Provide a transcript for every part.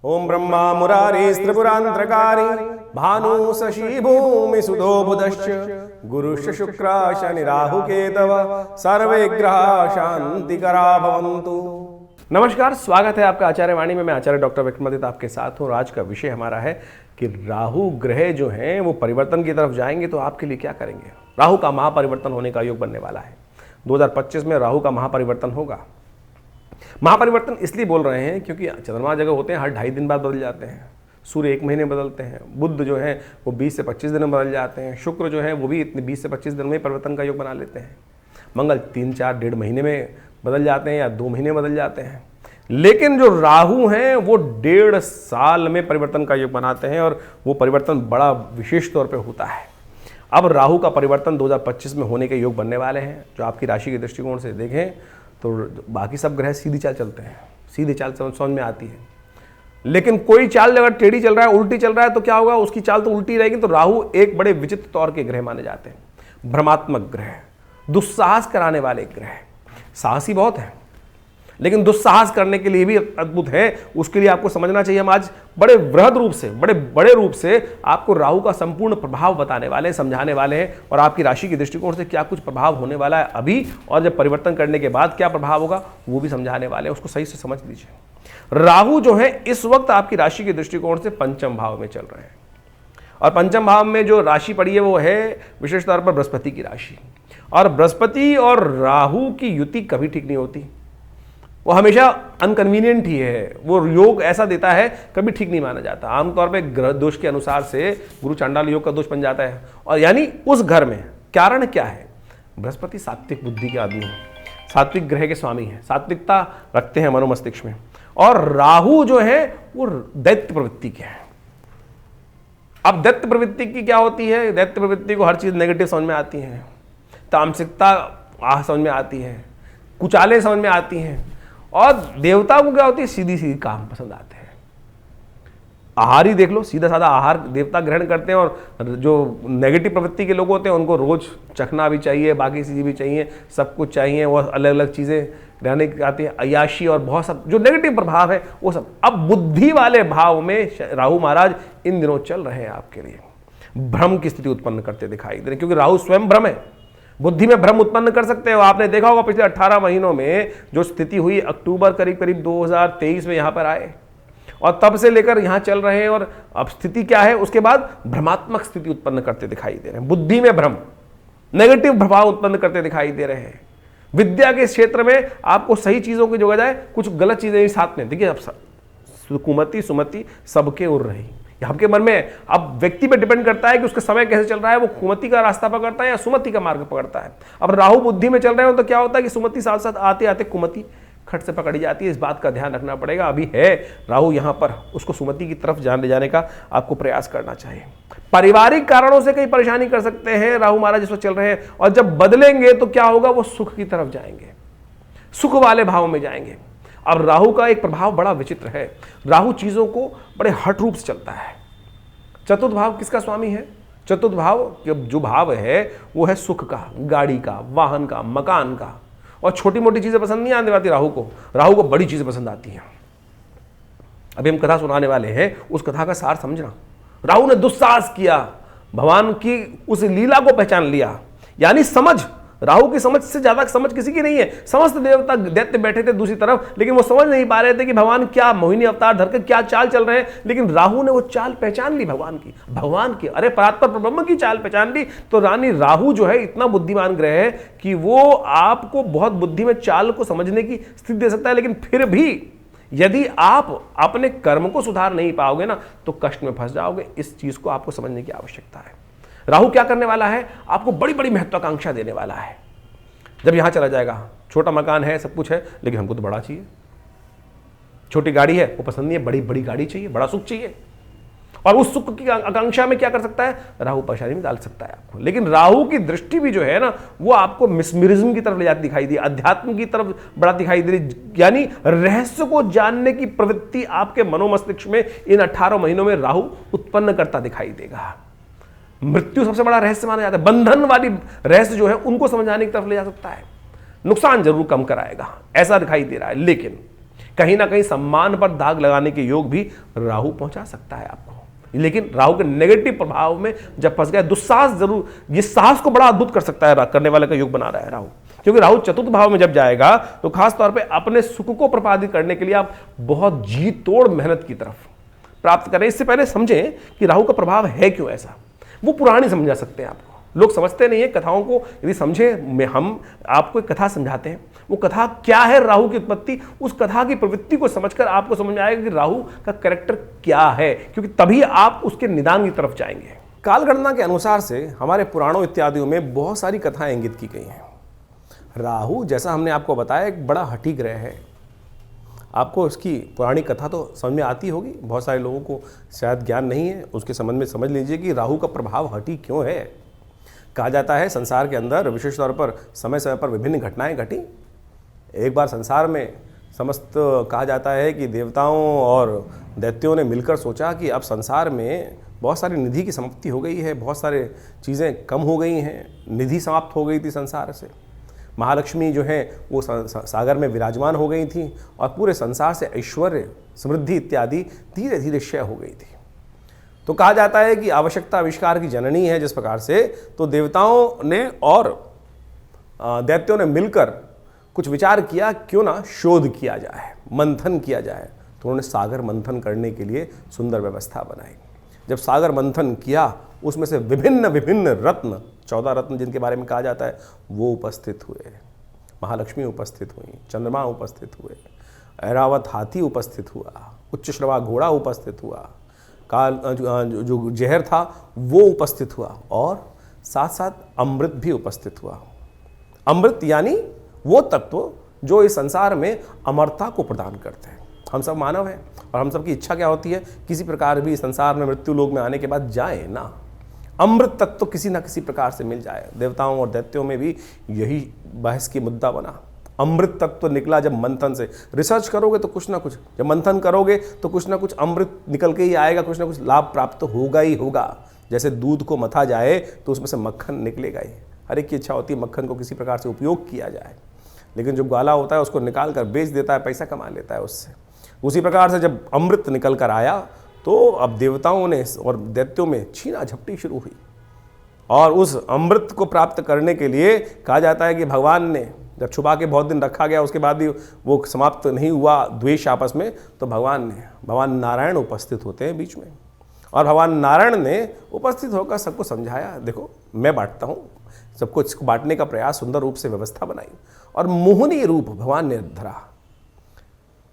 ओम ब्रह्मा मुरारी त्रिपुरांतरकारी भानु शशि भूमि सुधो बुधश्च गुरुश्च शुक्र शनि राहु केतव सर्वे ग्रह शांतिकरा भवन्तु। नमस्कार, स्वागत है आपका आचार्य वाणी में। मैं आचार्य डॉक्टर विक्रमादित्य आपके साथ हूँ। आज का विषय हमारा है कि राहु ग्रह जो हैं वो परिवर्तन की तरफ जाएंगे तो आपके लिए क्या करेंगे। राहु का महापरिवर्तन होने का योग बनने वाला है। 2025 में राहु का महापरिवर्तन होगा। महापरिवर्तन इसलिए बोल रहे हैं क्योंकि चंद्रमा जगह होते हैं हर 2.5 दिन बाद बदल जाते हैं। सूर्य 1 महीने बदलते हैं। बुध जो है वो 20 से 25 दिन में बदल जाते हैं। शुक्र जो है वो भी इतने 20 से 25 दिन में परिवर्तन का योग बना लेते हैं। मंगल 3-4-1.5 महीने में बदल जाते हैं या 2 महीने में बदल जाते हैं। लेकिन जो राहु हैं वो 1.5 साल में परिवर्तन का योग बनाते हैं और वो परिवर्तन बड़ा विशेष तौर पे होता है। अब राहु का परिवर्तन 2025 में होने के योग बनने वाले हैं। जो आपकी राशि के दृष्टिकोण से देखें तो बाकी सब ग्रह सीधी चाल चलते हैं, सीधी चाल समझ में आती है। लेकिन कोई चाल अगर टेढ़ी चल रहा है, उल्टी चल रहा है तो क्या होगा, उसकी चाल तो उल्टी रहेगी। तो राहु एक बड़े विचित्र तौर के ग्रह माने जाते हैं। भ्रमात्मक ग्रह, दुस्साहस कराने वाले ग्रह। साहसी बहुत है लेकिन दुस्साहस करने के लिए भी अद्भुत है। उसके लिए आपको समझना चाहिए। हम आज बड़े वृहद रूप से, बड़े रूप से आपको राहु का संपूर्ण प्रभाव बताने वाले हैं, समझाने वाले हैं और आपकी राशि के दृष्टिकोण से क्या कुछ प्रभाव होने वाला है अभी और जब परिवर्तन करने के बाद क्या प्रभाव होगा वो भी समझाने वाले हैं। उसको सही से समझ लीजिए। राहु जो है इस वक्त आपकी राशि के दृष्टिकोण से 5वें भाव में चल रहे हैं और 5वें भाव में जो राशि पड़ी है वो है विशेष तौर पर बृहस्पति की राशि। और बृहस्पति और राहु की युति कभी ठीक नहीं होती। वो हमेशा अनकन्वीनियंट ही है। वो योग ऐसा देता है कभी ठीक नहीं माना जाता। आमतौर पे ग्रह दोष के अनुसार से गुरु चांडाल योग का दोष बन जाता है। और यानी उस घर में कारण क्या है, बृहस्पति सात्विक बुद्धि के आदमी है, सात्विक ग्रह के स्वामी है, सात्विकता रखते हैं मनोमस्तिष्क में। और राहु जो है वो दैत्य प्रवृत्ति के है। अब दैत्य प्रवृत्ति की क्या होती है, दैत्य प्रवृत्ति को हर चीज नेगेटिव समझ में आती है, तामसिकता समझ में आती है, कुचाले समझ में आती हैं। और देवता को क्या होती है, सीधी सीधी काम पसंद आते हैं। आहार ही देख लो, सीधा साधा आहार देवता ग्रहण करते हैं। और जो नेगेटिव प्रवृत्ति के लोग होते हैं उनको रोज चखना भी चाहिए, बाकी चीजें भी चाहिए, सब कुछ चाहिए। वो अलग अलग चीजें रहने की आती है, अय्याशी और बहुत सब जो नेगेटिव प्रभाव है वो सब। अब बुद्धि वाले भाव में राहु महाराज इन दिनों चल रहे हैं आपके लिए। भ्रम की स्थिति उत्पन्न करते दिखाई दे रहे हैं क्योंकि राहु स्वयं भ्रम है। बुद्धि में भ्रम उत्पन्न कर सकते हो। आपने देखा होगा पिछले 18 महीनों में जो स्थिति हुई, अक्टूबर करीब 2023 में यहां पर आए और तब से लेकर यहां चल रहे हैं। और अब स्थिति क्या है, उसके बाद भ्रमात्मक स्थिति उत्पन्न करते दिखाई दे रहे हैं। बुद्धि में भ्रम, नेगेटिव प्रभाव उत्पन्न करते दिखाई दे रहे हैं। विद्या के क्षेत्र में आपको सही चीजों की जगह कुछ गलत चीजें साथ में। देखिए अब कुमति सुमति सबके उड़ रही आपके मन में। अब व्यक्ति पे डिपेंड करता है कि उसका समय कैसे चल रहा है, वो कुमति का रास्ता पकड़ता है या सुमति का मार्ग पकड़ता है। अब राहु बुद्धि में चल रहे हो तो क्या होता है कि सुमति साथ साथ आते आते कुमति खट से पकड़ी जाती है। इस बात का ध्यान रखना पड़ेगा। अभी है राहु यहाँ पर, उसको सुमति की तरफ ले जाने का आपको प्रयास करना चाहिए। पारिवारिक कारणों से कई परेशानी कर सकते हैं राहु महाराज जिस वक्त चल रहे हैं। और जब बदलेंगे तो क्या होगा, वो सुख की तरफ जाएंगे, सुख वाले भाव में जाएंगे। अब राहु का एक प्रभाव बड़ा विचित्र है। राहु चीजों को बड़े हठ रूप से चलता है। चतुर्थ भाव किसका स्वामी है, चतुर्थ भाव जो भाव है वो है सुख का, गाड़ी का, वाहन का, मकान का। और छोटी मोटी चीजें पसंद नहीं आने वाली राहु को। राहु को बड़ी चीजें पसंद आती हैं। अभी हम कथा सुनाने वाले हैं, उस कथा का सार समझना। राहु ने दुस्साहस किया, भगवान की उस लीला को पहचान लिया। यानी समझ, राहु की समझ से ज्यादा समझ किसी की नहीं है। समस्त देवता दैत्य बैठे थे दूसरी तरफ, लेकिन वो समझ नहीं पा रहे थे कि भगवान क्या मोहिनी अवतार धरकर क्या चाल चल रहे हैं। लेकिन राहु ने वो चाल पहचान ली, भगवान की अरे परात्पर ब्रह्म की चाल पहचान ली। तो रानी राहु जो है इतना बुद्धिमान ग्रह है कि वो आपको बहुत बुद्धि में चाल को समझने की स्थिति दे सकता है। लेकिन फिर भी यदि आप अपने कर्म को सुधार नहीं पाओगे ना तो कष्ट में फंस जाओगे। इस चीज को आपको समझने की आवश्यकता है। राहु क्या करने वाला है, आपको बड़ी बड़ी महत्वाकांक्षा देने वाला है। जब यहां चला जाएगा, छोटा मकान है, सब कुछ है, लेकिन हमको तो बड़ा चाहिए। छोटी गाड़ी है वो पसंद नहीं है, बड़ी बड़ी गाड़ी चाहिए, बड़ा सुख चाहिए। और उस सुख की आकांक्षा में क्या कर सकता है, राहु परेशानी में डाल सकता है आपको। लेकिन राहु की दृष्टि भी जो है ना वो आपको मिस्मरिज्म की तरफ ले जाती दिखाई दी, अध्यात्म की तरफ बड़ा दिखाई दे रही। यानी रहस्य को जानने की प्रवृत्ति आपके मनोमस्तिष्क में इन 18 महीनों में राहु उत्पन्न करता दिखाई देगा। मृत्यु सबसे बड़ा रहस्य माना जाता है। बंधन वाली रहस्य जो है उनको समझाने की तरफ ले जा सकता है। नुकसान जरूर कम कराएगा, ऐसा दिखाई दे रहा है। लेकिन कहीं ना कहीं सम्मान पर दाग लगाने के योग भी राहु पहुंचा सकता है आपको। लेकिन राहु के नेगेटिव प्रभाव में जब फंस गया, दुस्साहस जरूर, ये साहस को बड़ा अद्भुत कर सकता है, करने वाले का योग बना रहा है राहु। क्योंकि राहु चतुर्थ भाव में जब जाएगा तो खास तौर पे अपने सुख को प्रपादित करने के लिए आप बहुत जी तोड़ मेहनत की तरफ प्राप्त करें। इससे पहले समझें कि राहु का प्रभाव है क्यों ऐसा, वो पुरानी समझा सकते हैं आपको। लोग समझते नहीं है कथाओं को, यदि समझे में हम आपको एक कथा समझाते हैं, वो कथा क्या है, राहु की उत्पत्ति, उस कथा की प्रवृत्ति को समझकर आपको समझ में आएगा कि राहु का कैरेक्टर क्या है, क्योंकि तभी आप उसके निदान की तरफ जाएंगे। कालगणना के अनुसार से हमारे पुराणों इत्यादियों में बहुत सारी कथाएं इंगित की गई हैं। राहु, जैसा हमने आपको बताया, एक बड़ा हठी ग्रह है। आपको उसकी पुरानी कथा तो समझ में आती होगी, बहुत सारे लोगों को शायद ज्ञान नहीं है, उसके संबंध में समझ लीजिए कि राहु का प्रभाव हठी क्यों है। कहा जाता है संसार के अंदर विशेष तौर पर समय समय पर विभिन्न घटनाएं घटी। एक बार संसार में समस्त कहा जाता है कि देवताओं और दैत्यों ने मिलकर सोचा कि अब संसार में बहुत सारी निधि की समाप्ति हो गई है, बहुत सारे चीज़ें कम हो गई हैं, निधि समाप्त हो गई थी संसार से। महालक्ष्मी जो है वो सागर में विराजमान हो गई थी और पूरे संसार से ऐश्वर्य, समृद्धि इत्यादि धीरे धीरे क्षय हो गई थी। तो कहा जाता है कि आवश्यकता आविष्कार की जननी है। जिस प्रकार से तो देवताओं ने और दैत्यों ने मिलकर कुछ विचार किया, क्यों ना शोध किया जाए, मंथन किया जाए। तो उन्होंने सागर मंथन करने के लिए सुंदर व्यवस्था बनाई। जब सागर मंथन किया, उसमें से विभिन्न विभिन्न रत्न, 14 रत्न जिनके बारे में कहा जाता है, वो उपस्थित हुए। महालक्ष्मी उपस्थित हुई, चंद्रमा उपस्थित हुए, ऐरावत हाथी उपस्थित हुआ, उच्च श्रवा घोड़ा उपस्थित हुआ, काल जो जहर था वो उपस्थित हुआ, और साथ साथ अमृत भी उपस्थित हुआ। अमृत यानी वो तत्व जो इस संसार में अमरता को प्रदान करते हैं। हम सब मानव हैं और हम सब की इच्छा क्या होती है, किसी प्रकार भी संसार में मृत्यु लोक में आने के बाद जाए ना, अमृत तत्व किसी ना किसी प्रकार से मिल जाए। देवताओं और दैत्यों में भी यही बहस की मुद्दा बना। अमृत तत्व निकला जब मंथन से, रिसर्च करोगे तो कुछ ना कुछ, जब मंथन करोगे तो कुछ ना कुछ अमृत निकल के ही आएगा, कुछ ना कुछ लाभ प्राप्त होगा ही होगा। जैसे दूध को मथा जाए तो उसमें से मक्खन निकलेगा ही। हर एक की इच्छा होती है मक्खन को किसी प्रकार से उपयोग किया जाए, लेकिन जो ग्वाला होता है उसको निकाल कर बेच देता है, पैसा कमा लेता है उससे। उसी प्रकार से जब अमृत निकल कर आया तो अब देवताओं ने और दैत्यों में छीना झपटी शुरू हुई, और उस अमृत को प्राप्त करने के लिए कहा जाता है कि भगवान ने जब छुपा के बहुत दिन रखा गया, उसके बाद भी वो समाप्त नहीं हुआ द्वेष आपस में, तो भगवान नारायण उपस्थित होते हैं बीच में, और भगवान नारायण ने उपस्थित होकर सबको समझाया, देखो मैं बांटता हूँ, सबको इसको बांटने का प्रयास, सुंदर रूप से व्यवस्था बनाई, और मोहिनी रूप भगवान ने धरा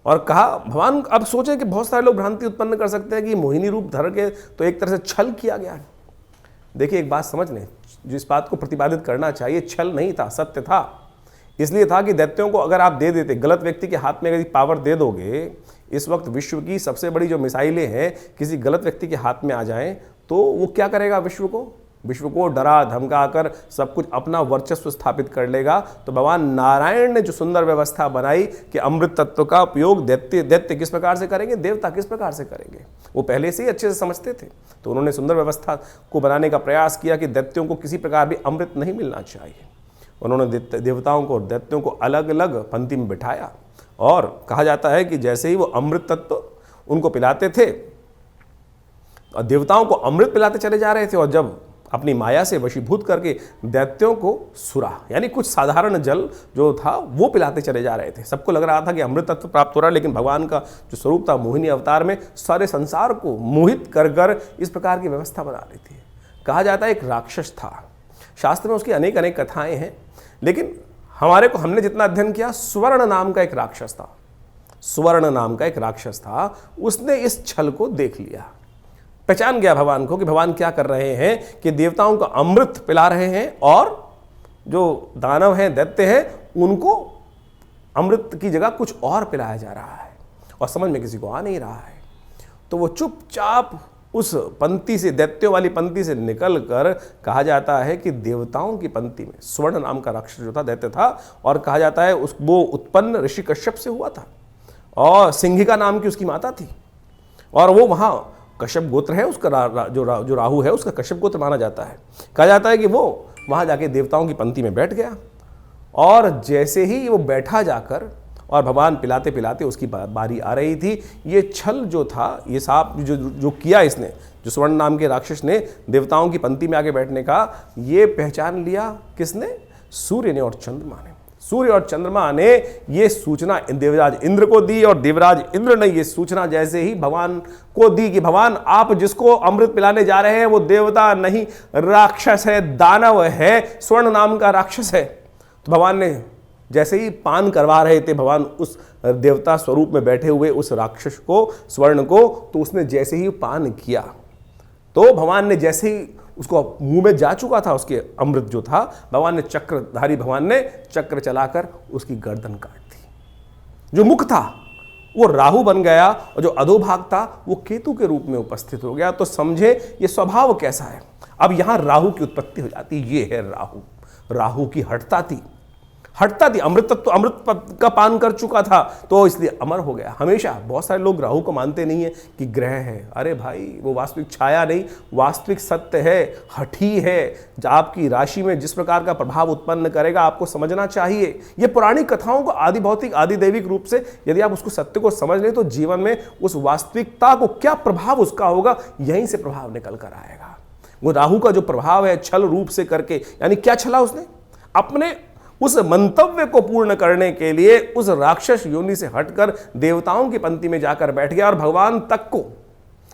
और कहा। भगवान अब सोचे कि बहुत सारे लोग भ्रांति उत्पन्न कर सकते हैं कि मोहिनी रूप धर के तो एक तरह से छल किया गया। देखिए एक बात समझ लें, जिस बात को प्रतिपादित करना चाहिए छल नहीं था, सत्य था। इसलिए था कि दैत्यों को अगर आप दे देते, गलत व्यक्ति के हाथ में यदि पावर दे दोगे, इस वक्त विश्व की सबसे बड़ी जो मिसाइलें हैं किसी गलत व्यक्ति के हाथ में आ जाएं तो वो क्या करेगा, विश्व को डरा धमका कर सब कुछ अपना वर्चस्व स्थापित कर लेगा। तो भगवान नारायण ने जो सुंदर व्यवस्था बनाई कि अमृत तत्व का उपयोग दैत्य किस प्रकार से करेंगे, देवता किस प्रकार से करेंगे, वो पहले से ही अच्छे से समझते थे। तो उन्होंने सुंदर व्यवस्था को बनाने का प्रयास किया कि दैत्यों को किसी प्रकार भी अमृत नहीं मिलना चाहिए। उन्होंने देवताओं को और दैत्यों को अलग अलग पंक्ति में बिठाया, और कहा जाता है कि जैसे ही वो अमृत तत्व उनको पिलाते थे, और देवताओं को अमृत पिलाते चले जा रहे थे, और जब अपनी माया से वशीभूत करके दैत्यों को सुरा यानी कुछ साधारण जल जो था वो पिलाते चले जा रहे थे। सबको लग रहा था कि अमृत तत्व प्राप्त हो रहा है, लेकिन भगवान का जो स्वरूप था मोहिनी अवतार में सारे संसार को मोहित कर कर इस प्रकार की व्यवस्था बना ली थी। कहा जाता है एक राक्षस था, शास्त्र में उसकी अनेक अनेक कथाएं हैं, लेकिन हमने जितना अध्ययन किया, स्वर्ण नाम का एक राक्षस था। स्वर्ण नाम का एक राक्षस था, उसने इस छल को देख लिया, पहचान गया भगवान को कि भगवान क्या कर रहे हैं कि देवताओं को अमृत पिला रहे हैं, और जो दानव हैं, दैत्य हैं, उनको अमृत की जगह कुछ और पिलाया जा रहा है, और समझ में किसी को आ नहीं रहा है। तो वो चुपचाप उस पंक्ति से, दैत्यों वाली पंक्ति से निकल कर, कहा जाता है कि देवताओं की पंक्ति में स्वर्ण नाम का राक्षस जो था, दैत्य था, और कहा जाता है वो उत्पन्न ऋषि कश्यप से हुआ था, और सिंहिका नाम की उसकी माता थी, और वो वहाँ कश्यप गोत्र है उसका, जो राहु है उसका कश्यप गोत्र माना जाता है। कहा जाता है कि वो वहाँ जाके देवताओं की पंक्ति में बैठ गया, और जैसे ही वो बैठा जाकर और भगवान पिलाते पिलाते उसकी बारी आ रही थी। ये छल जो था, ये सांप जो किया इसने, जो स्वर्ण नाम के राक्षस ने देवताओं की पंक्ति में आके बैठने का, ये पहचान लिया किसने? सूर्य ने और चंद्रमा ने। सूर्य और चंद्रमा ने ये सूचना देवराज इंद्र को दी, और देवराज इंद्र ने ये सूचना जैसे ही भगवान को दी कि भगवान आप जिसको अमृत पिलाने जा रहे हैं वो देवता नहीं, राक्षस है, दानव है, स्वर्ण नाम का राक्षस है। तो भगवान ने जैसे ही पान करवा रहे थे भगवान उस देवता स्वरूप में बैठे हुए उस राक्षस को, स्वर्ण को, तो उसने जैसे ही पान किया तो भगवान ने जैसे ही उसको मुंह में जा चुका था उसके अमृत जो था, भगवान ने चक्रधारी भगवान ने चक्र चलाकर उसकी गर्दन काट दी। जो मुख था वो राहु बन गया और जो अधोभाग था वो केतु के रूप में उपस्थित हो गया। तो समझे ये स्वभाव कैसा है। अब यहां राहु की उत्पत्ति हो जाती, ये है राहु। राहु की हठता थी, अमृत तत्व, अमृत का पान कर चुका था तो इसलिए अमर हो गया। हमेशा बहुत सारे लोग राहु को मानते नहीं है कि ग्रह है। अरे भाई वो वास्तविक छाया नहीं, वास्तविक सत्य है, हठी है। आपकी राशि में जिस प्रकार का प्रभाव उत्पन्न करेगा आपको समझना चाहिए। ये पुरानी कथाओं को आदि भौतिक आदि दैविक रूप से यदि आप उसको सत्य को समझ लें तो जीवन में उस वास्तविकता को क्या प्रभाव उसका होगा, यहीं से प्रभाव निकल कर आएगा। वो राहु का जो प्रभाव है छल रूप से करके, यानी क्या छला उसने? अपने उस मंतव्य को पूर्ण करने के लिए उस राक्षस योनि से हटकर देवताओं की पंक्ति में जाकर बैठ गया और भगवान तक को,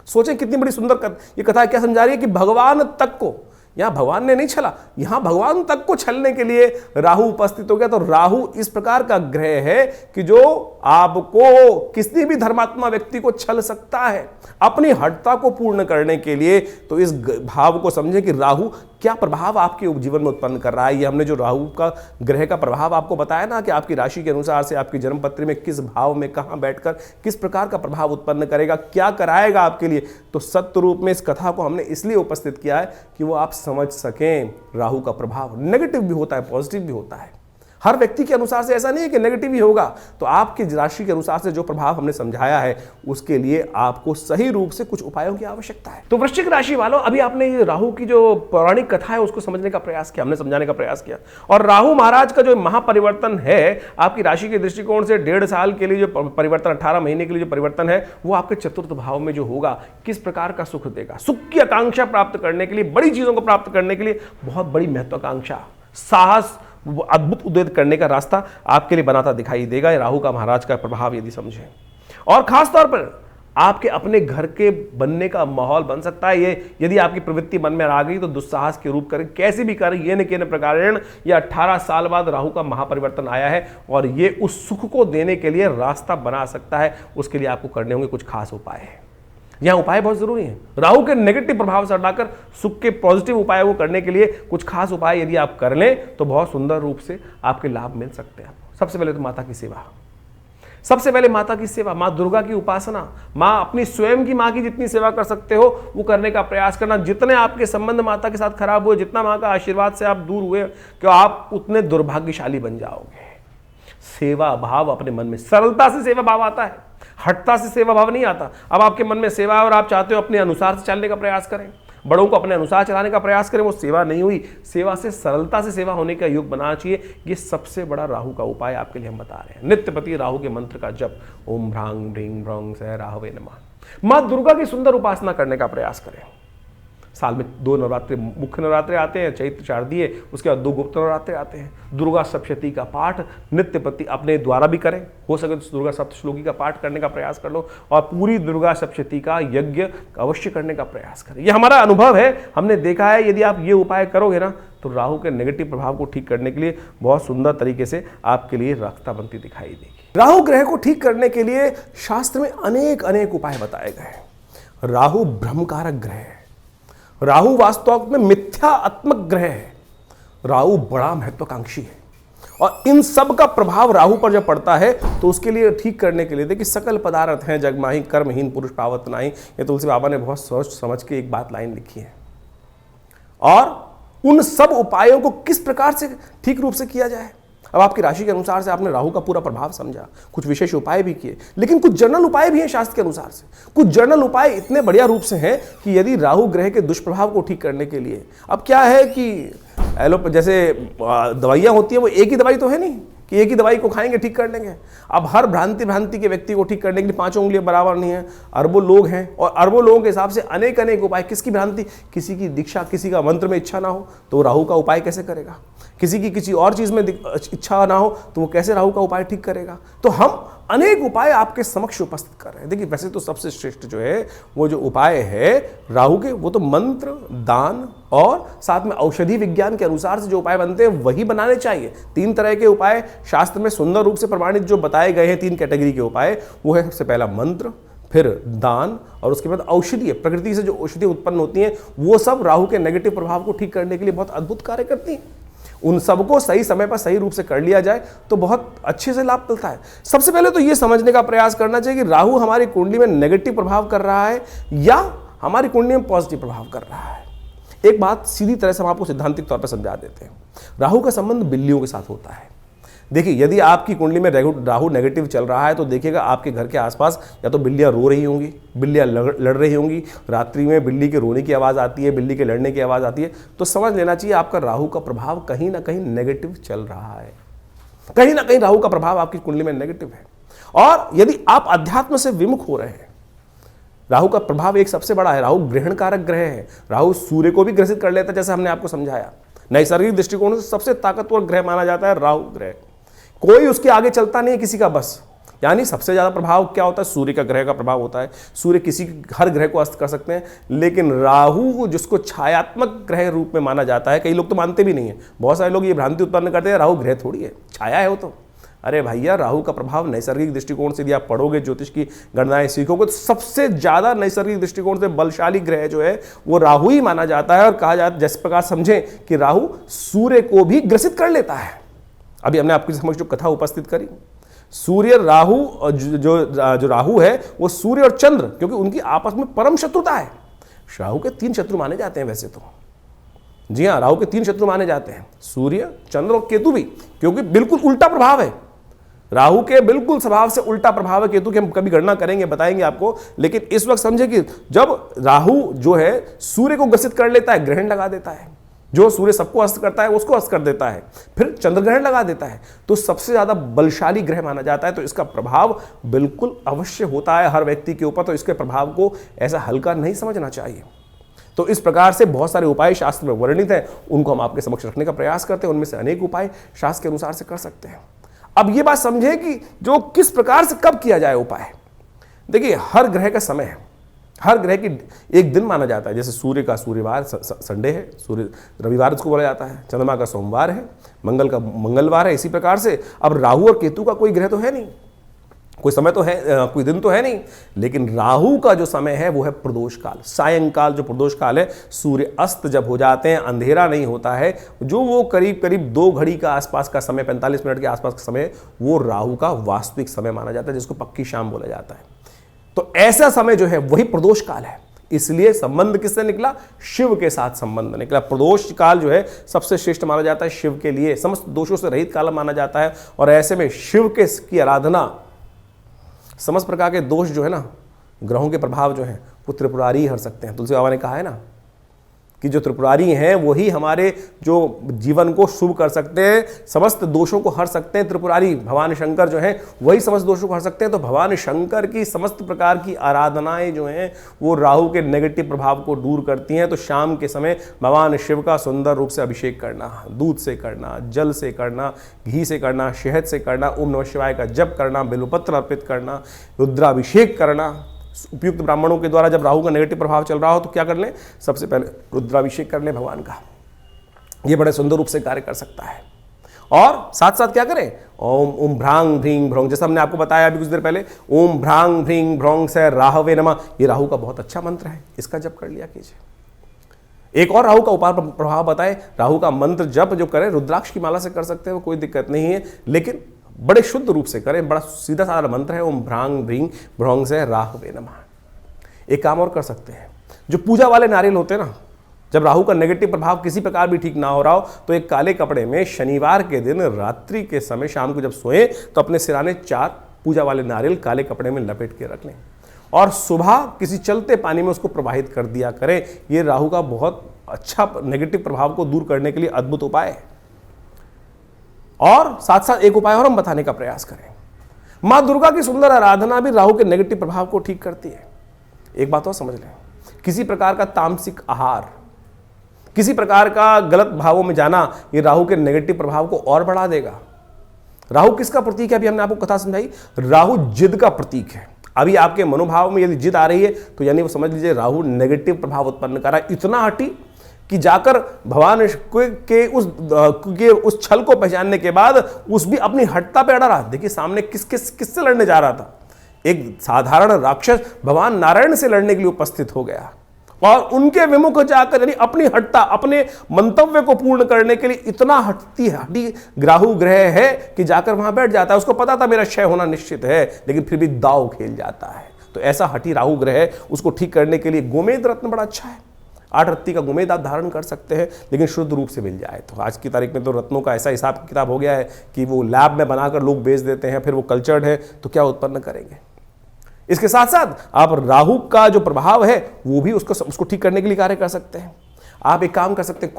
सोचें कितनी बड़ी सुंदर ये कथा क्या समझा रही है कि भगवान तक को, यहां भगवान ने नहीं छला, यहां भगवान तक को छलने के लिए राहु उपस्थित हो गया। तो राहु इस प्रकार का ग्रह है कि जो आपको किसी भी धर्मात्मा व्यक्ति को छल सकता है अपनी हठता को पूर्ण करने के लिए। तो इस भाव को समझें कि राहु क्या प्रभाव आपके जीवन में उत्पन्न कर रहा है। ये हमने जो राहु का ग्रह का प्रभाव आपको बताया ना कि आपकी राशि के अनुसार से आपकी जन्मपत्री में किस भाव में कहां बैठकर किस प्रकार का प्रभाव उत्पन्न करेगा, क्या कराएगा आपके लिए। तो सत्य रूप में इस कथा को हमने इसलिए उपस्थित किया है कि वो आप समझ सकें राहु का प्रभाव नेगेटिव भी होता है, पॉजिटिव भी होता है। हर व्यक्ति के अनुसार से ऐसा नहीं है कि नेगेटिव ही होगा। तो आपकी राशि के अनुसार से जो प्रभाव हमने समझाया है उसके लिए आपको सही रूप से कुछ उपायों की आवश्यकता है। तो वृश्चिक राशि वालों, अभी आपने ये राहु की जो पौराणिक कथा है उसको समझने का प्रयास किया, हमने समझाने का प्रयास किया। और राहु महाराज का जो महापरिवर्तन है आपकी राशि के दृष्टिकोण से 1.5 साल के लिए जो परिवर्तन, 18 महीने के लिए जो परिवर्तन है वो आपके चतुर्थ भाव में जो होगा किस प्रकार का सुख देगा। सुख की आकांक्षा प्राप्त करने के लिए, बड़ी चीजों को प्राप्त करने के लिए बहुत बड़ी महत्वाकांक्षा, साहस, अद्भुत उद्वेग करने का रास्ता आपके लिए बनाता दिखाई देगा राहु का महाराज का प्रभाव यदि समझें। और खास तौर पर आपके अपने घर के बनने का माहौल बन सकता है। ये यदि आपकी प्रवृत्ति मन में आ गई तो दुस्साहस के रूप करें, कैसे भी करें, ये न के प्रकार ये 18 साल बाद राहु का महापरिवर्तन आया है और ये उस सुख को देने के लिए रास्ता बना सकता है। उसके लिए आपको करने होंगे कुछ खास उपाय है। यहां उपाय बहुत जरूरी है। राहु के नेगेटिव प्रभाव से हटाकर सुख के पॉजिटिव उपायों को करने के लिए कुछ खास उपाय यदि आप कर लें तो बहुत सुंदर रूप से आपके लाभ मिल सकते हैं। सबसे पहले तो माता की सेवा, सबसे पहले माता की सेवा, मां दुर्गा की उपासना, मां अपनी स्वयं की मां की जितनी सेवा कर सकते हो वो करने का प्रयास करना। जितने आपके संबंध माता के साथ खराब हुए, जितना मां का आशीर्वाद से आप दूर हुए कि आप उतने दुर्भाग्यशाली बन जाओगे। सेवा भाव अपने मन में, सरलता से सेवा भाव आता है, हठता से सेवा भाव नहीं आता। अब आपके मन में सेवा है और आप चाहते हो अपने अनुसार से चलने का प्रयास करें, बड़ों को अपने अनुसार चलाने का प्रयास करें, वो सेवा नहीं हुई। सेवा से सरलता से सेवा होने का योग बनाना चाहिए। ये सबसे बड़ा राहु का उपाय आपके लिए हम बता रहे हैं। नित्यपति राहु के मंत्र का जप, ओम भ्रांग ह्रीं भ्रौं सह राहवे नमः। मां दुर्गा की सुंदर उपासना करने का प्रयास करें। साल में 2 नवरात्रि मुख्य नवरात्रि आते हैं, चैत्र शारदीय, उसके बाद 2 गुप्त नवरात्रि आते हैं। दुर्गा सप्तशती का पाठ नित्यपति अपने द्वारा भी करें, हो सके तो दुर्गा सप्तश्लोकी का पाठ करने का प्रयास कर लो और पूरी दुर्गा सप्तशती का यज्ञ अवश्य करने का प्रयास करें। ये हमारा अनुभव है, हमने देखा है। यदि आप ये उपाय करोगे ना तो राहु के नेगेटिव प्रभाव को ठीक करने के लिए बहुत सुंदर तरीके से आपके लिए रास्ता बनती दिखाई देगी। राहु ग्रह को ठीक करने के लिए शास्त्र में अनेक अनेक उपाय बताए गए। राहु भ्रमकारक ग्रह है, राहु वास्तव में मिथ्यात्मक ग्रह है, राहु बड़ा महत्वाकांक्षी है और इन सब का प्रभाव राहु पर जब पड़ता है तो उसके लिए ठीक करने के लिए देखिए, सकल पदार्थ हैं जग माही कर्महीन पुरुष पावत नाही, ये तुलसी बाबा ने बहुत सोच समझ के एक बात लाइन लिखी है। और उन सब उपायों को किस प्रकार से ठीक रूप से किया जाए। अब आपकी राशि के अनुसार से आपने राहु का पूरा प्रभाव समझा, कुछ विशेष उपाय भी किए, लेकिन कुछ जनरल उपाय भी हैं शास्त्र के अनुसार से। कुछ जनरल उपाय इतने बढ़िया रूप से हैं कि यदि राहु ग्रह के दुष्प्रभाव को ठीक करने के लिए, अब क्या है कि जैसे दवाइयां होती है वो एक ही दवाई तो है नहीं कि एक ही दवाई को खाएंगे ठीक कर लेंगे। अब हर भ्रांति के व्यक्ति को ठीक करने के लिए 5 उंगलियां बराबर नहीं है, अरबों लोग हैं और अरबों लोगों के हिसाब से अनेक उपाय। किसकी भ्रांति? किसी की दीक्षा, किसी का मंत्र में इच्छा ना हो तो वो राहु का उपाय कैसे करेगा? किसी की किसी और चीज में इच्छा ना हो तो वो कैसे राहु का उपाय ठीक करेगा? तो हम अनेक उपाय आपके समक्ष उपस्थित कर रहे हैं। देखिए, वैसे तो सबसे श्रेष्ठ जो है वो जो उपाय है राहु के, वो तो मंत्र, दान और साथ में औषधि विज्ञान के अनुसार से जो उपाय बनते हैं वही बनाने चाहिए। 3 तरह के उपाय शास्त्र में सुंदर रूप से प्रमाणित जो बताए गए हैं, 3 कैटेगरी के उपाय, वो है सबसे पहला मंत्र, फिर दान और उसके बाद औषधि। प्रकृति से जो औषधि उत्पन्न होती हैं वो सब राहु के नेगेटिव प्रभाव को ठीक करने के लिए बहुत अद्भुत कार्य करती हैं। उन सबको सही समय पर सही रूप से कर लिया जाए तो बहुत अच्छे से लाभ मिलता है। सबसे पहले तो ये समझने का प्रयास करना चाहिए कि राहु हमारी कुंडली में नेगेटिव प्रभाव कर रहा है या हमारी कुंडली में पॉजिटिव प्रभाव कर रहा है। एक बात सीधी तरह से हम आपको सिद्धांतिक तौर पर समझा देते हैं। राहु का संबंध बिल्लियों के साथ होता है। देखिए, यदि आपकी कुंडली में राहु नेगेटिव चल रहा है तो देखिएगा आपके घर के आसपास या तो बिल्लियां रो रही होंगी, बिल्लियां लड़ रही होंगी, रात्रि में बिल्ली के रोने की आवाज़ आती है, बिल्ली के लड़ने की आवाज़ आती है, तो समझ लेना चाहिए आपका राहु का प्रभाव कहीं ना कहीं नेगेटिव चल रहा है। कहीं ना कहीं राहु का प्रभाव आपकी कुंडली में नेगेटिव है। और यदि आप अध्यात्म से विमुख हो रहे हैं, राहु का प्रभाव एक सबसे बड़ा है, राहु ग्रहण कारक ग्रह है। राहु सूर्य को भी ग्रसित कर लेता है, जैसे हमने आपको समझाया। नैसर्गिक दृष्टिकोण से सबसे ताकतवर ग्रह माना जाता है राहु ग्रह। कोई उसके आगे चलता नहीं है किसी का बस। यानी सबसे ज्यादा प्रभाव क्या होता है? सूर्य का ग्रह का प्रभाव होता है। सूर्य किसी हर ग्रह को अस्त कर सकते हैं, लेकिन राहु जिसको छायात्मक ग्रह रूप में माना जाता है, कई लोग तो मानते भी नहीं है। बहुत सारे लोग ये भ्रांति उत्पन्न करते हैं राहु ग्रह थोड़ी है, छाया है वो तो। अरे भैया, राहु का प्रभाव नैसर्गिक दृष्टिकोण से यदि आप पढ़ोगे, ज्योतिष की गणनाएं सीखोगे, तो सबसे ज्यादा नैसर्गिक दृष्टिकोण से बलशाली ग्रह जो है वो राहु ही माना जाता है। और कहा जाता है, जिस प्रकार समझें कि राहु सूर्य को भी ग्रसित कर लेता है। अभी हमने आपके समक्ष जो कथा उपस्थित करी, सूर्य राहु, जो राहु है वो सूर्य और चंद्र, क्योंकि उनकी आपस में परम शत्रुता है। राहु के 3 शत्रु माने जाते हैं वैसे तो। जी हाँ, राहु के 3 शत्रु माने जाते हैं, सूर्य, चंद्र और केतु भी, क्योंकि बिल्कुल उल्टा प्रभाव है। राहु के बिल्कुल स्वभाव से उल्टा प्रभाव है केतु की। हम कभी गणना करेंगे, बताएंगे आपको। लेकिन इस वक्त समझे कि जब राहु जो है सूर्य को ग्रसित कर लेता है, ग्रहण लगा देता है। जो सूर्य सबको अस्त करता है उसको अस्त कर देता है, फिर चंद्र ग्रहण लगा देता है, तो सबसे ज्यादा बलशाली ग्रह माना जाता है। तो इसका प्रभाव बिल्कुल अवश्य होता है हर व्यक्ति के ऊपर। तो इसके प्रभाव को ऐसा हल्का नहीं समझना चाहिए। तो इस प्रकार से बहुत सारे उपाय शास्त्र में वर्णित हैं, उनको हम आपके समक्ष रखने का प्रयास करते हैं। उनमें से अनेक उपाय शास्त्र के अनुसार से कर सकते हैं। अब ये बात समझे कि जो किस प्रकार से कब किया जाए उपाय। देखिए, हर ग्रह का समय है, हर ग्रह की एक दिन माना जाता है। जैसे सूर्य का सूर्यवार संडे है, सूर्य रविवार उसको बोला जाता है, चंद्रमा का सोमवार है, मंगल का मंगलवार है। इसी प्रकार से अब राहु और केतु का कोई ग्रह तो है नहीं, कोई समय तो है, कोई दिन तो है नहीं। लेकिन राहु का जो समय है वो है प्रदोष काल, सायंकाल जो प्रदोष काल है। सूर्य अस्त जब हो जाते हैं, अंधेरा नहीं होता है, जो वो करीब करीब 2 घड़ी का आसपास का समय, 45 मिनट के आसपास का समय, वो राहु का वास्तविक समय माना जाता है, जिसको पक्की शाम बोला जाता है। तो ऐसा समय जो है वही प्रदोष काल है। इसलिए संबंध किससे निकला? शिव के साथ संबंध निकला। प्रदोष काल जो है सबसे श्रेष्ठ माना जाता है शिव के लिए, समस्त दोषों से रहित काल माना जाता है। और ऐसे में शिव के की आराधना, समस्त प्रकार के दोष जो है ना, ग्रहों के प्रभाव जो है वो त्रिपुरारी हर सकते हैं। तुलसी बाबा ने कहा है ना कि जो त्रिपुरारी हैं वही हमारे जो जीवन को शुभ कर सकते हैं, समस्त दोषों को हर सकते हैं। त्रिपुरारी भगवान शंकर जो हैं वही समस्त दोषों को हर सकते हैं। तो भगवान शंकर की समस्त प्रकार की आराधनाएं जो हैं वो राहु के नेगेटिव प्रभाव को दूर करती हैं। तो शाम के समय भगवान शिव का सुंदर रूप से अभिषेक करना, दूध से करना, जल से करना, घी से करना, शहद से करना, ओम नमः शिवाय का जप करना, बिल्वपत्र अर्पित करना, रुद्राभिषेक करना। उपयुक्त ब्राह्मणों के द्वारा जब राहु का नेगेटिव प्रभाव चल रहा हो तो क्या कर लें? सबसे पहले रुद्राभिषेक कर लें भगवान का। ये बड़े सुंदर रूप से कार्य कर सकता है। और साथ साथ क्या करें? ओम भ्रांग भ्रींग भ्रौंग, जैसा हमने आपको बताया अभी कुछ देर पहले, ओम भ्रांग भ्रींग भ्रौंग से राहवे नमः। ये राहु का बहुत अच्छा मंत्र है, इसका जप कर लिया कीजिए। एक और राहु का उपाय प्रभाव बताए, राहु का मंत्र जप जो करें रुद्राक्ष की माला से कर सकते हैं, वो कोई दिक्कत नहीं है, लेकिन बड़े शुद्ध रूप से करें। बड़ा सीधा साधा मंत्र है, ओम भ्रांग भ्रींग भ्रौंग से राहवे नमः। एक काम और कर सकते हैं, जो पूजा वाले नारियल होते हैं ना, जब राहु का नेगेटिव प्रभाव किसी प्रकार भी ठीक ना हो रहा हो तो एक काले कपड़े में शनिवार के दिन रात्रि के समय शाम को जब सोएं तो अपने सिराने 4 पूजा वाले नारियल काले कपड़े में लपेट के रख लें और सुबह किसी चलते पानी में उसको प्रवाहित कर दिया करें। ये राहु का बहुत अच्छा नेगेटिव प्रभाव को दूर करने के लिए अद्भुत उपाय है। और साथ साथ एक उपाय और हम बताने का प्रयास करें। मां दुर्गा की सुंदर आराधना भी राहु के नेगेटिव प्रभाव को ठीक करती है। एक बात और समझ लें, किसी प्रकार का तामसिक आहार, किसी प्रकार का गलत भावों में जाना, ये राहु के नेगेटिव प्रभाव को और बढ़ा देगा। राहु किसका प्रतीक है? अभी हमने आपको कथा समझाई, राहु जिद का प्रतीक है। अभी आपके मनोभाव में यदि जिद आ रही है तो यानी वो समझ लीजिए राहु नेगेटिव प्रभाव उत्पन्न कर रहा है। इतना हटी कि जाकर भगवान के उस छल को पहचानने के बाद उस भी अपनी हटता पे अड़ा रहा। देखिए सामने किससे लड़ने जा रहा था, एक साधारण राक्षस भगवान नारायण से लड़ने के लिए उपस्थित हो गया और उनके विमुख जाकर यानी अपनी हटता, अपने मंतव्य को पूर्ण करने के लिए इतना हटी राहु ग्रह है कि जाकर वहां बैठ जाता है। उसको पता था मेरा क्षय होना निश्चित है, लेकिन फिर भी दाव खेल जाता है। तो ऐसा हटी राहु ग्रह, उसको ठीक करने के लिए गोमेद रत्न बड़ा अच्छा है। 8 रत्ती का गोमेद आप धारण कर सकते हैं, लेकिन शुद्ध रूप से मिल जाए तो। आज की तारीख में तो रत्नों का ऐसा हिसाब किताब हो गया है कि वो लैब में बनाकर लोग बेच देते हैं, फिर वो कल्चर्ड है तो क्या उत्पन्न करेंगे। इसके साथ साथ आप राहु का जो प्रभाव है वो भी उसको ठीक करने के लिए कार्य कर सकते हैं। आप एक काम कर सकते हैं,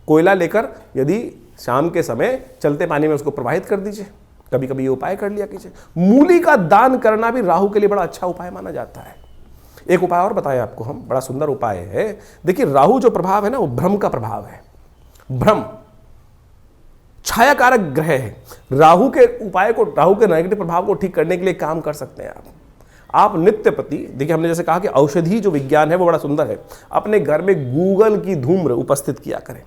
कोयला लेकर यदि शाम के समय चलते पानी में उसको प्रवाहित कर दीजिए। कभी कभी ये उपाय कर लिया कीजिए। मूली का दान करना भी राहु के लिए बड़ा अच्छा उपाय माना जाता है। एक उपाय और बताएं आपको हम, बड़ा सुंदर उपाय है। देखिए राहु जो प्रभाव है ना, वो भ्रम का प्रभाव है। भ्रम छाया कारक ग्रह है। राहु के उपाय को, राहु के नेगेटिव प्रभाव को ठीक करने के लिए काम कर सकते हैं आप नित्य प्रति। देखिए हमने जैसे कहा कि औषधि जो विज्ञान है वो बड़ा सुंदर है। अपने घर में गूगल की धूम्र उपस्थित किया करें।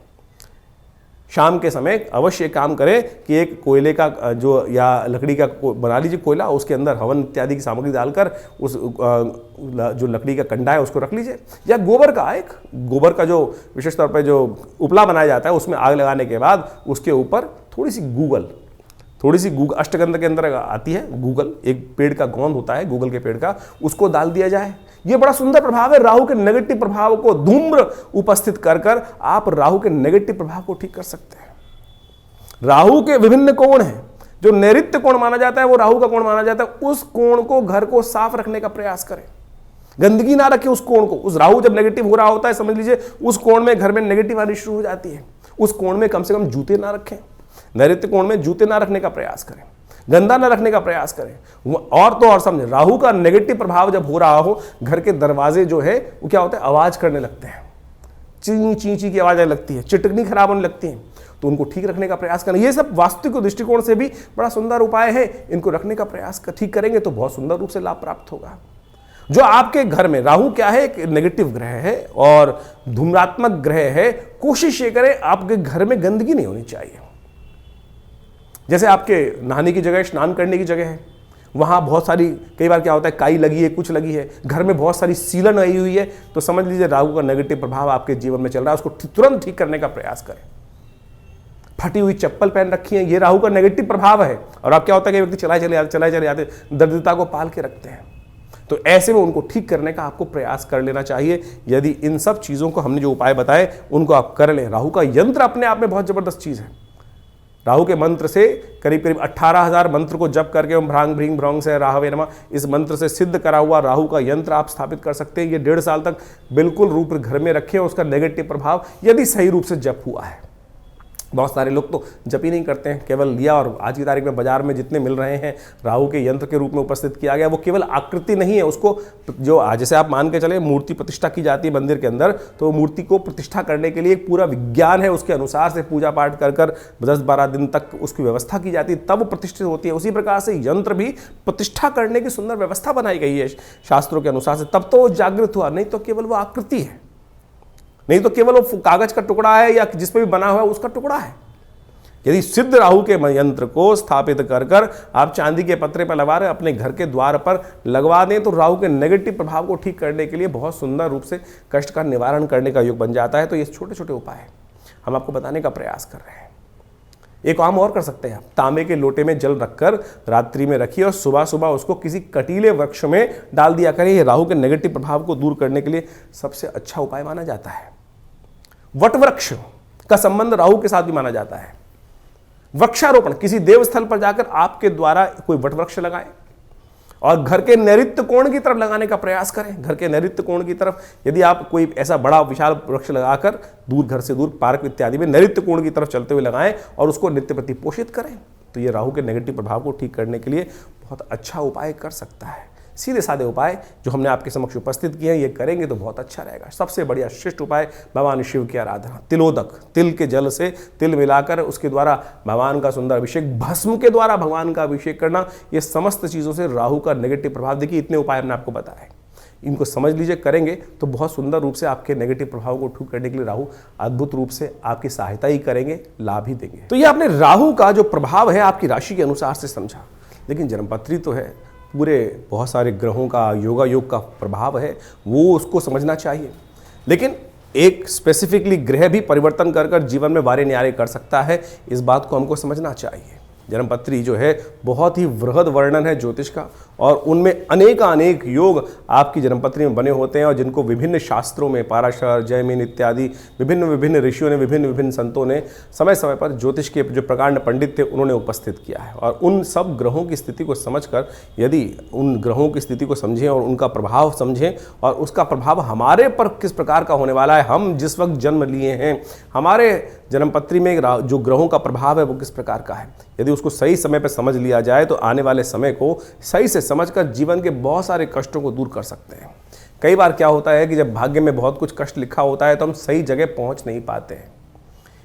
शाम के समय अवश्य काम करें कि एक कोयले का जो या लकड़ी का बना लीजिए कोयला, उसके अंदर हवन इत्यादि की सामग्री डालकर उस जो लकड़ी का कंडा है उसको रख लीजिए। या गोबर का जो विशेष तौर पर जो उपला बनाया जाता है उसमें आग लगाने के बाद उसके ऊपर थोड़ी सी गूगल अष्टगंध के अंदर आती है गूगल, एक पेड़ का गोंद होता है गूगल के पेड़ का, उसको डाल दिया जाए। ये बड़ा सुंदर प्रभाव है। राहु के नेगेटिव प्रभाव को धूम्र उपस्थित कर आप राहु के नेगेटिव प्रभाव को ठीक कर सकते हैं। राहु के विभिन्न कोण हैं। जो नैऋत्य कोण माना जाता है वो राहु का कोण माना जाता है। उस कोण को, घर को साफ रखने का प्रयास करें। गंदगी ना रखें उस कोण को। उस राहु जब नेगेटिव हो रहा होता है, समझ लीजिए उस कोण में घर में नेगेटिव आनी शुरू हो जाती है। उस कोण में कम से कम जूते ना रखें। नैऋत्य कोण में जूते ना रखने का प्रयास करें, गंदा ना रखने का प्रयास करें। और तो और समझे, राहु का नेगेटिव प्रभाव जब हो रहा हो, घर के दरवाजे जो है वो क्या होता है, आवाज करने लगते हैं। ची ची ची की आवाज आने लगती है, चिटकनी खराब होने लगती है, तो उनको ठीक रखने का प्रयास करना। ये सब वास्तविक दृष्टिकोण से भी बड़ा सुंदर उपाय है। इनको रखने का प्रयास ठीक करेंगे तो बहुत सुंदर रूप से लाभ प्राप्त होगा। जो आपके घर में राहु क्या है, एक नेगेटिव ग्रह है और धूम्रात्मक ग्रह है। कोशिश ये करें आपके घर में गंदगी नहीं होनी चाहिए। जैसे आपके नहाने की जगह, स्नान करने की जगह है, वहाँ बहुत सारी, कई बार क्या होता है काई लगी है, कुछ लगी है, घर में बहुत सारी सीलन आई हुई है, तो समझ लीजिए राहु का नेगेटिव प्रभाव आपके जीवन में चल रहा है। उसको तुरंत ठीक करने का प्रयास करें। फटी हुई चप्पल पहन रखी है, ये राहु का नेगेटिव प्रभाव है। और अब क्या होता है कि व्यक्ति चलाए चले जाते, दरिद्रता को पाल के रखते हैं। तो ऐसे में उनको ठीक करने का आपको प्रयास कर लेना चाहिए। यदि इन सब चीज़ों को हमने जो उपाय बताए उनको आप कर लें। राहु का यंत्र अपने आप में बहुत जबरदस्त चीज़ है। राहु के मंत्र से करीब 18,000 मंत्र को जप करके ओम भ्रांग भ्रींग भ्रौंग से राहवे नमः, इस मंत्र से सिद्ध करा हुआ राहु का यंत्र आप स्थापित कर सकते हैं। ये 1.5 साल तक बिल्कुल रूप घर में रखें। उसका नेगेटिव प्रभाव यदि सही रूप से जप हुआ है। बहुत सारे लोग तो जप ही नहीं करते हैं, केवल लिया और आज की तारीख में बाजार में जितने मिल रहे हैं राहु के यंत्र के रूप में उपस्थित किया गया, वो केवल आकृति नहीं है। उसको जो जैसे आप मान के चले मूर्ति प्रतिष्ठा की जाती है मंदिर के अंदर, तो मूर्ति को प्रतिष्ठा करने के लिए एक पूरा विज्ञान है। उसके अनुसार से पूजा पाठ कर 10-12 दिन तक उसकी व्यवस्था की जाती है, तब वो प्रतिष्ठित होती है। उसी प्रकार से यंत्र भी प्रतिष्ठा करने की सुंदर व्यवस्था बनाई गई है शास्त्रों के अनुसार से, तब तो वो जागृत हुआ। नहीं तो केवल वो आकृति है, नहीं तो केवल वो कागज का टुकड़ा है या जिस पे भी बना हुआ है उसका टुकड़ा है। यदि सिद्ध राहु के यंत्र को स्थापित कर आप चांदी के पत्रे पर लगा रहे अपने घर के द्वार पर लगवा दें, तो राहु के नेगेटिव प्रभाव को ठीक करने के लिए बहुत सुंदर रूप से कष्ट का निवारण करने का योग बन जाता है। तो ये छोटे छोटे उपाय हम आपको बताने का प्रयास कर रहे हैं। एक काम और कर सकते हैं आप, तांबे के लोटे में जल रखकर रात्रि में रखिए और सुबह सुबह उसको किसी कटीले वृक्ष में डाल दिया करें। ये राहु के नेगेटिव प्रभाव को दूर करने के लिए सबसे अच्छा उपाय माना जाता है। वट वृक्ष का संबंध राहु के साथ भी माना जाता है। वृक्षारोपण, किसी देवस्थल पर जाकर आपके द्वारा कोई वट वृक्ष लगाएं और घर के नैऋत्य कोण की तरफ लगाने का प्रयास करें। घर के नैऋत्य कोण की तरफ यदि आप कोई ऐसा बड़ा विशाल वृक्ष लगाकर दूर, घर से दूर, पार्क इत्यादि में नैऋत्य कोण की तरफ चलते हुए लगाएं और उसको नित्य प्रति पोषित करें, तो ये राहु के नेगेटिव प्रभाव को ठीक करने के लिए बहुत अच्छा उपाय कर सकता है। सीधे साधे उपाय जो हमने आपके समक्ष उपस्थित किए हैं, ये करेंगे तो बहुत अच्छा रहेगा। सबसे बढ़िया श्रेष्ठ उपाय भगवान शिव की आराधना, तिलोदक, तिल के जल से तिल मिलाकर उसके द्वारा भगवान का सुंदर अभिषेक, भस्म के द्वारा भगवान का अभिषेक करना, ये समस्त चीज़ों से राहु का नेगेटिव प्रभाव, देखिए इतने उपाय हमने आपको बताए, इनको समझ लीजिए, करेंगे तो बहुत सुंदर रूप से आपके नेगेटिव प्रभाव को ठीक करने के लिए राहु अद्भुत रूप से आपकी सहायता ही करेंगे, लाभ ही देंगे। तो ये आपने राहु का जो प्रभाव है आपकी राशि के अनुसार से समझा, लेकिन जन्मपत्री तो है, पूरे बहुत सारे ग्रहों का योगा योग का प्रभाव है, वो उसको समझना चाहिए। लेकिन एक स्पेसिफिकली ग्रह भी परिवर्तन कर कर जीवन में वारे न्यारे कर सकता है, इस बात को हमको समझना चाहिए। जन्मपत्री जो है बहुत ही वृहद वर्णन है ज्योतिष का, और उनमें अनेक योग आपकी जन्मपत्री में बने होते हैं, और जिनको विभिन्न शास्त्रों में, पाराशर, जैमिन इत्यादि विभिन्न ऋषियों ने, विभिन्न संतों ने समय समय पर ज्योतिष के जो प्रकांड पंडित थे उन्होंने उपस्थित किया है। और उन सब ग्रहों की स्थिति को समझकर, यदि उन ग्रहों की स्थिति को समझें और उनका प्रभाव समझें और उसका प्रभाव हमारे पर किस प्रकार का होने वाला है, हम जिस वक्त जन्म लिए हैं, हमारे जन्मपत्री में जो ग्रहों का प्रभाव है वो किस प्रकार का है, यदि उसको सही समय पर समझ लिया जाए तो आने वाले समय को सही से समझकर जीवन के बहुत सारे कष्टों को दूर कर सकते हैं। कई बार क्या होता है कि जब भाग्य में बहुत कुछ कष्ट लिखा होता है तो हम सही जगह पहुंच नहीं पाते हैं।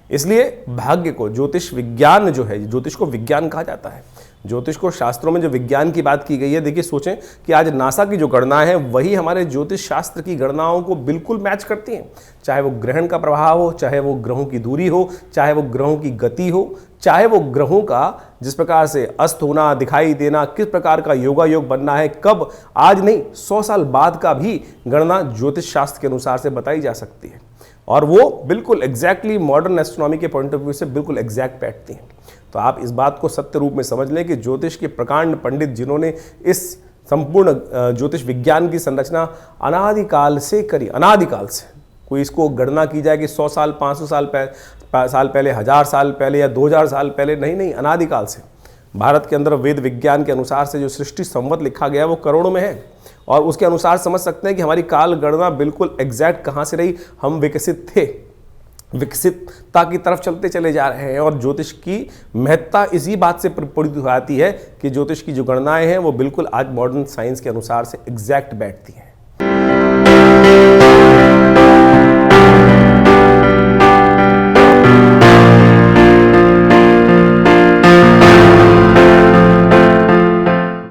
इसलिए भाग्य को, ज्योतिष विज्ञान जो है, ज्योतिष को विज्ञान कहा जाता है, ज्योतिष को शास्त्रों में जो विज्ञान की बात की गई है, देखिए सोचें कि आज नासा की जो गणना है वही हमारे ज्योतिष शास्त्र की गणनाओं को बिल्कुल मैच करती हैं। चाहे वो ग्रहण का प्रभाव हो, चाहे वो ग्रहों की दूरी हो, चाहे वो ग्रहों की गति हो, चाहे वो ग्रहों का जिस प्रकार से अस्त होना, दिखाई देना, किस प्रकार का योगा योग बनना है, कब, आज नहीं 100 साल बाद का भी गणना ज्योतिष शास्त्र के अनुसार से बताई जा सकती है, और वो बिल्कुल एग्जैक्टली मॉडर्न एस्ट्रोनॉमी के पॉइंट ऑफ व्यू से बिल्कुल एग्जैक्ट बैठती हैं। तो आप इस बात को सत्य रूप में समझ लें कि ज्योतिष के प्रकांड पंडित जिन्होंने इस संपूर्ण ज्योतिष विज्ञान की संरचना अनादिकाल से करी, अनादिकाल से, कोई इसको गणना की जाए कि 100 साल, 500 साल पहले, 1000 साल पहले या 2000 साल पहले, नहीं, अनादिकाल से भारत के अंदर वेद विज्ञान के अनुसार से जो सृष्टि संवत लिखा गया है वो करोड़ों में है, और उसके अनुसार समझ सकते हैं कि हमारी काल गणना बिल्कुल एग्जैक्ट कहाँ से रही। हम विकसित थे, विकसितता की तरफ चलते चले जा रहे हैं, और ज्योतिष की महत्ता इसी बात से प्रपूरित हो जाती है कि ज्योतिष की जो गणनाएं हैं वो बिल्कुल आज मॉडर्न साइंस के अनुसार से एग्जैक्ट बैठती हैं।